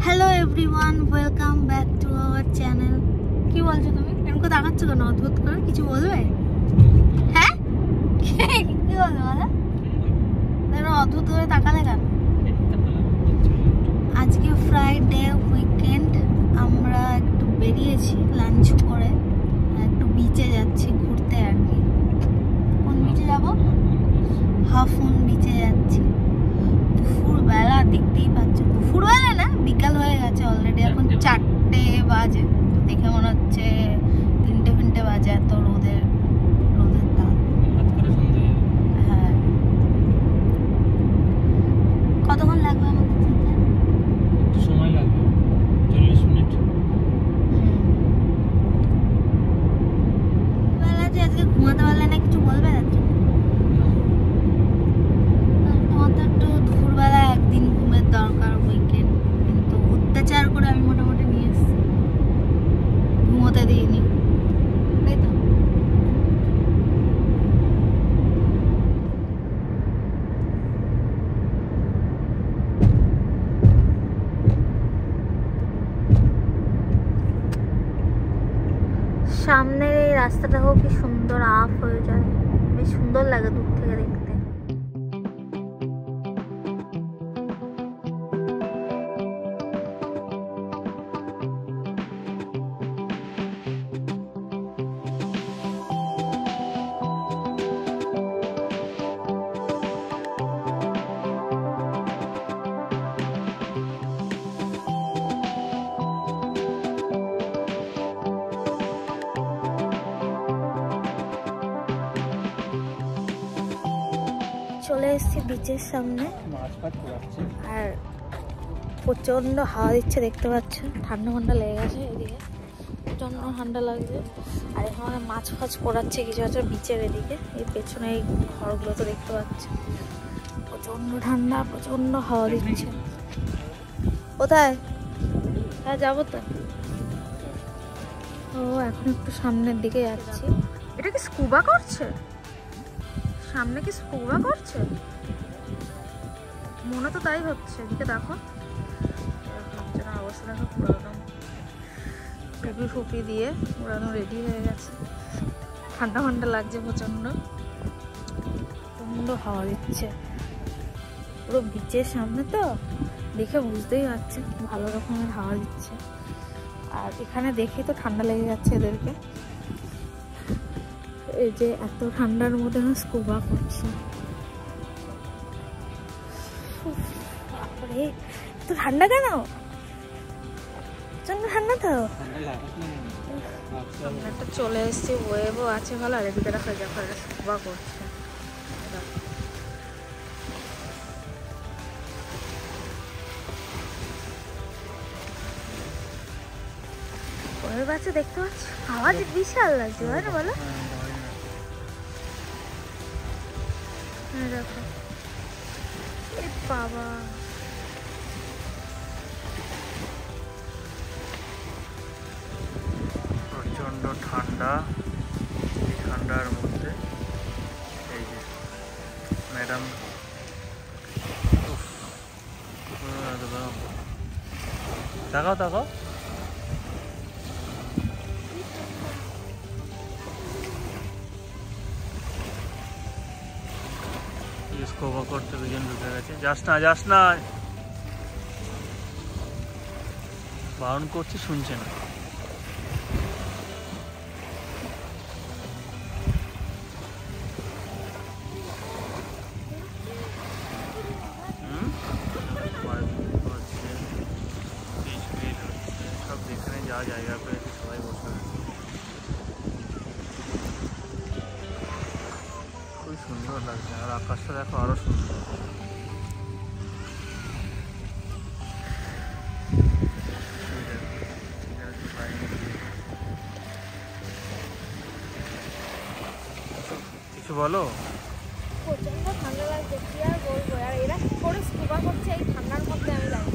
Hello everyone, welcome back to our channel. কি বলছো তুমি? এরকম তাকাচ্ছ কেন অদ্ভুত করে? কিছু বলবে? হ্যাঁ কি বলবে বলো? অদ্ভুত করে তাকালে কেন? আজকে ফ্রাইডে উইকেন্ড, আমরা একটু বেরিয়েছি লাঞ্চ করে, একটু বিচে যাচ্ছি ঘুরতে আর কি। কোন বিচে যাবো? হাফ মুন বিচে যাচ্ছি। দুপুরবেলা, দেখতেই পাচ্ছ দুপুরবেলা না, বিকাল হয়ে গেছে অলরেডি। এখন 4টে বাজে, দেখে মনে হচ্ছে 3টে বাজে, এত রোদের তাপ। হ্যাঁ, কতক্ষণ লাগবে আমাদের যেতে? সময় লাগবে 40 মিনিট। বেলা যে আজকে ঘুমাতে পারলে না, কিছু বলবে না? তোমার তো একটু দুপুরবেলা একদিন ঘুমের দরকার উইকেন্ড, কিন্তু অত্যাচার করে আমি মোটামুটি নিয়ে এসেছি, ঘুমোতে দিইনি, তাই তো? সামনের এই রাস্তাটাও কি সুন্দর আপ হয়ে যায়, বেশ সুন্দর লাগে দূর থেকে দেখতে। চলে এসেছি বিচের সামনে, আর প্রচন্ড হাওয়া দিচ্ছে, দেখতে পাচ্ছ। ঠান্ডা ঠান্ডা লেগে গেছে এদিকে, প্রচন্ড ঠান্ডা লাগছে। আর এখানে মাছ ফাছ পড়াচ্ছে কিছু আছে বিচের এদিকে, এই পেছনে এই ঘরগুলো তো দেখতে পাচ্ছ। প্রচন্ড ঠান্ডা, প্রচন্ড হাওয়া দিচ্ছে। কোথায়? হ্যাঁ যাবো তো। ও এখন একটু সামনের দিকে যাচ্ছি। এটা কি স্কুবা করছে? সামনে কি স্কুবা করছে? মনে তো তাই হচ্ছে। এদিকে দেখো, অবস্থা দেখো, পুরো একদম টুপি ফুপি দিয়ে পুরানো রেডি হয়ে গেছে। ঠান্ডা ঠান্ডা লাগছে প্রচন্ড, প্রচন্ড হাওয়া দিচ্ছে। পুরো বিচের সামনে তো, দেখে বুঝতেই পারছে ভালো রকমের হাওয়া দিচ্ছে। আর এখানে দেখে তো ঠান্ডা লেগে যাচ্ছে এদেরকে। এই যে এত ঠান্ডার মধ্যে না স্কুবা করছে। বাপরে, এত ঠান্ডা কেন? প্রচন্ড ঠান্ডা তো। সামনে একটা চলে এসেছি, ওয়েবও আছে ভালো। আর এদিকে দেখা যাক স্কুবা করছে। ওয়েব আছে দেখতে পাচ্ছি, আওয়াজ বিশাল লাগছে, হয় না বলো? দেখো, এ বাবা, প্রচন্ড ঠান্ডা। এই ঠান্ডার মধ্যে এই যে ম্যাডাম, তাকাও তাকাও, স্কুবা করতে দুজন ঢুকে গেছে। যাস না, বারণ করছি, শুনছে না। সব যেখানে যা জায়গা পেয়েছে সবাই বসে আছে। খুব সুন্দর লাগছে, আর আকাশটা দেখো আরো সুন্দর। কিছু বলো। প্রচন্ড ঠান্ডা লাগছে, কি আর বলবো। আর এরা কি করে স্কুবা করছে এই ঠান্ডার মধ্যে, আমি জানি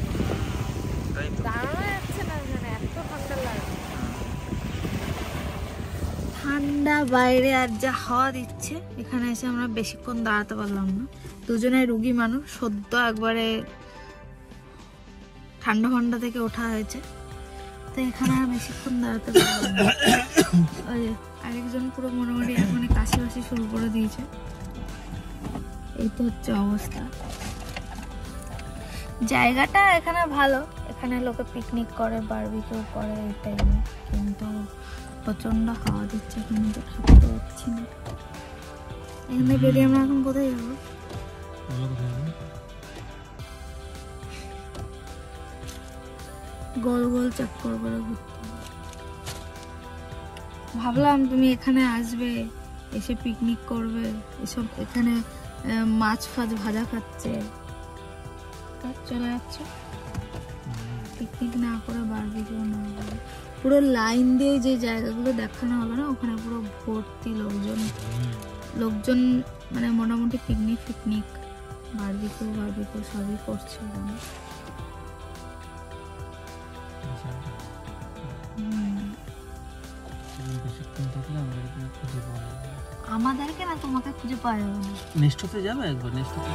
দাঁড়ানো যাচ্ছে না, এখানে এত ঠান্ডা লাগছে। ঠান্ডা বাইরে, আর যা হাওয়া দিচ্ছে। এখানে এসে আমরা বেশিক্ষণ দাঁড়াতে পারলাম না, দুজনে রুগী মানুষ, সদ্য একবারে ঠান্ডা ফান্ডা থেকে ওঠা হয়েছে, তো এখানে আর বেশিক্ষণ দাঁড়াতে পারবো না। ওই যে আরেকজন পুরো মোটামুটি এখন কাশি বাসি শুরু করে দিয়েছে। এই তো হচ্ছে অবস্থা। জায়গাটা এখানে ভালো, এখানে লোকে পিকনিক করে, বারবিকিউ করে এই টাইমে, কিন্তু প্রচন্ড হাওয়া দিচ্ছে, কিন্তু থাকতে পারছি না। এখানে বেরিয়ে আমরা এখন কোথায় যাবো? গোল গোল চক্কর করে ঘুরতে। ভাবলাম তুমি এখানে আসবে, এসে পিকনিক করবে, এসব এখানে মাছ ফাছ ভাজা খাচ্ছে, চলে যাচ্ছে পিকনিক না করে, বারবিকিউ না করে। পুরো লাইন দিয়ে যে জায়গাগুলো দেখানো হবে না, ওখানে পুরো ভর্তি লোকজন, মানে মোটামুটি পিকনিক বারবিকিউ সবই করছে ওখানে। আমাদেরকে না, তোমাকে খুঁজে পাওয়া যাবে না। নেক্সটতে যাবে একবার, নেক্সটতে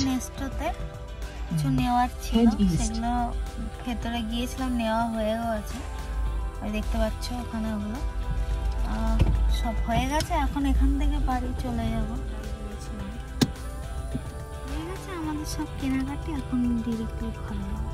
নেক্সটতে কিছু নেওয়ার ছিল, সেগুলো ভেতরে গিয়েছিলাম, নেওয়া হয়ে গেছে। দেখতে পাচ্ছ ওখানে ওগুলো সব হয়ে গেছে। এখন এখান থেকে বাড়ি চলে যাব। হয়ে গেছে আমাদের সব কেনাকাটি, এখন ডিরেক্টলি ঘরে যাবো।